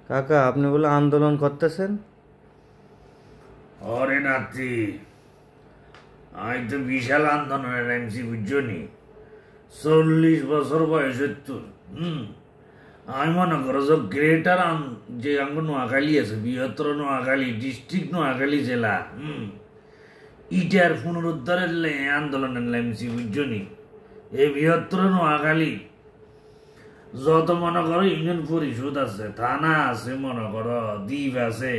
কাকা, আপনি বলে আন্দোলন করতেছেন? অরে নাতি, আমি তো বিশাল আন্দোলনে নামছি বুঝছো নি। 40 বছর বয়স তোর। আমি মনে করো যে গ্রেটার যে আঙ্গ নোয়াখালী আছে, বৃহত্তর নোয়াখালী ডিস্ট্রিক্ট, নোয়াখালী জেলা, ইটার পুনরুদ্ধারের আন্দোলনে নামছি বুঝছো নি। এই বৃহত্তর নোয়াখালী যত মনে করো ইউনিয়ন পরিষদ আছে, থানা আছে, মনে করো দ্বীপ আছে,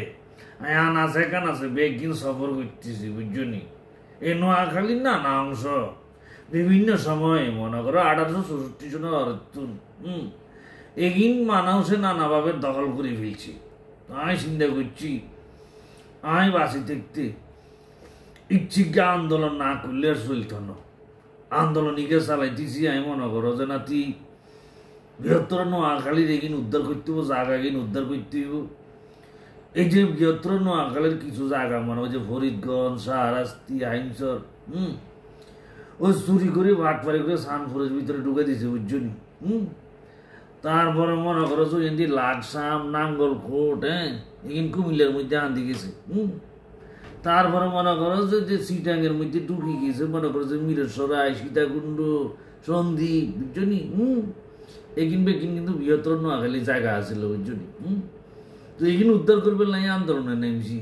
আন আছে, কান আছে, বেগিন সফর করতেছি বুঝছো নি। এই নোয়াখালীর নানা অংশ বিভিন্ন সময়ে মনে করো 1864 সনের এগিন মানুষে নানাভাবে দখল করে ফেলছি। আমি চিন্তা করছি, আমি বাঁচি থাকতে ইচ্ছিকে আন্দোলন না করলে আর চলত না। আন্দোলনীকে চালাইতেছি আমি মনে করো যে নাতি বৃহত্তর নোয়াখালীর এগিন উদ্ধার করতে হবো, জায়গা গিন উদ্ধার করতে হইব। এই যে বৃহত্তর নোয়াখালীর কিছু জায়গা মানে ওই যে ফরিদগঞ্জ, শাহরাস্তি, আইনসর, ওই চুরি করে ভাটপাড়ি করে সানপুরের ভিতরে ঢুকে দিয়েছে বুঝছো নি। তারপরে মনে করো যে লাকসাম, নাঙ্গলকোট, এখানে কুমিল্লার মধ্যে আনতে গেছে। তারপরে মনে করো যে সিটাঙ্গের মধ্যে ঢুকে গেছে, মনে করো যে মিরেশ্বরাই, সীতাকুণ্ড, সন্দ্বীপ বুঝছো নি। এগিন বেগিন কিন্তু বৃহত্তর নোয়াখালী জায়গা আছিল বুঝছো নি। তো এখানে উদ্ধার করবে নাই আন্দোলনে নেমেছি।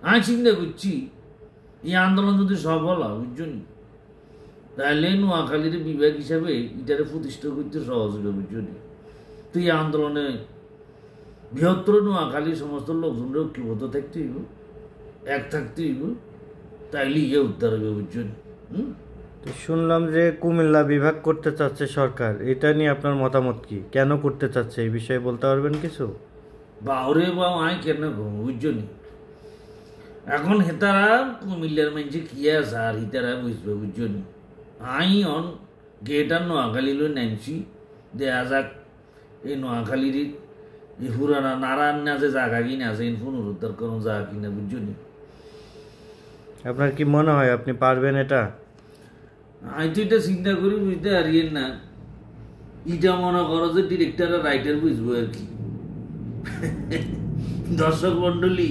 আমি চিন্তা করছি এই আন্দোলন যদি সফল হয় বুঝছো নি, তাহলে নোয়াখালীর বিভাগ হিসাবে এটারে প্রতিষ্ঠা করতে সহজ হবে বুঝছো নি। তো এই আন্দোলনে বৃহত্তর নোয়াখালীর সমস্ত লোকজনরা ঐক্যবদ্ধ থাকতে হইব, এক থাকতে হইব, তাইলে ইয়ে উদ্ধার হবে বুঝছো নি। তো শুনলাম যে কুমিল্লা বিভাগ করতে চাচ্ছে সরকার, এটা নিয়ে আপনার মতামত কি? কেন করতে চাচ্ছে এই বিষয়ে বলতে পারবেন কিছু? বাউরে বা আয় কেন বুঝছো নি। এখন হেতারা কুমিল্লার মানুষে কি আছে আর হিতারা বুঝবে বুঝছো নি। আই অন গেটার নোয়াখালী লই নামছি, দেখা যাক এই নোয়াখালীর এই পুরানা নারায়ণ না যে জায়গা কিনা আছে পুনরুদ্ধার কোনো জায়গা কিনা বুঝছো নি। আপনার কি মনে হয় আপনি পারবেন এটা? আমি তো এটা চিন্তা করি বুঝতে হারিয়েন না। এটা মনে করো যে ডিরেক্টর আর রাইটার বুঝবো আর কি। দর্শক মন্ডলী,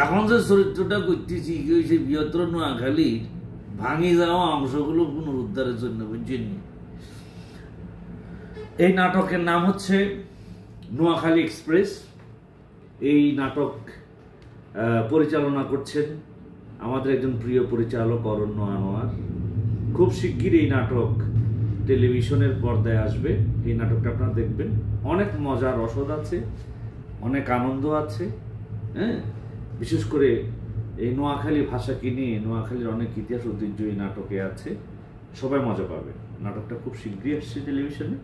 এখন যে চরিত্রটা করতেছি কি হয়েছে বৃহত্তর নোয়াখালীর ভাঙে যাওয়া অংশগুলো পুনরুদ্ধারের জন্য বুঝছেন। এই নাটকের নাম হচ্ছে নোয়াখালী এক্সপ্রেস। এই নাটক পরিচালনা করছেন আমাদের একজন প্রিয় পরিচালক অরণ্য আনোয়ার। খুব শিগগির এই নাটক টেলিভিশনের পর্দায় আসবে। এই নাটকটা আপনারা দেখবেন, অনেক মজার রসদ আছে, অনেক আনন্দ আছে। বিশেষ করে এই নোয়াখালী ভাষাকে নিয়ে নোয়াখালীর অনেক ইতিহাস ঐতিহ্য এই নাটকে আছে, সবাই মজা পাবে। নাটকটা খুব শীঘ্রই আসছে টেলিভিশনে,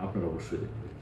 আপনারা অবশ্যই দেখবেন।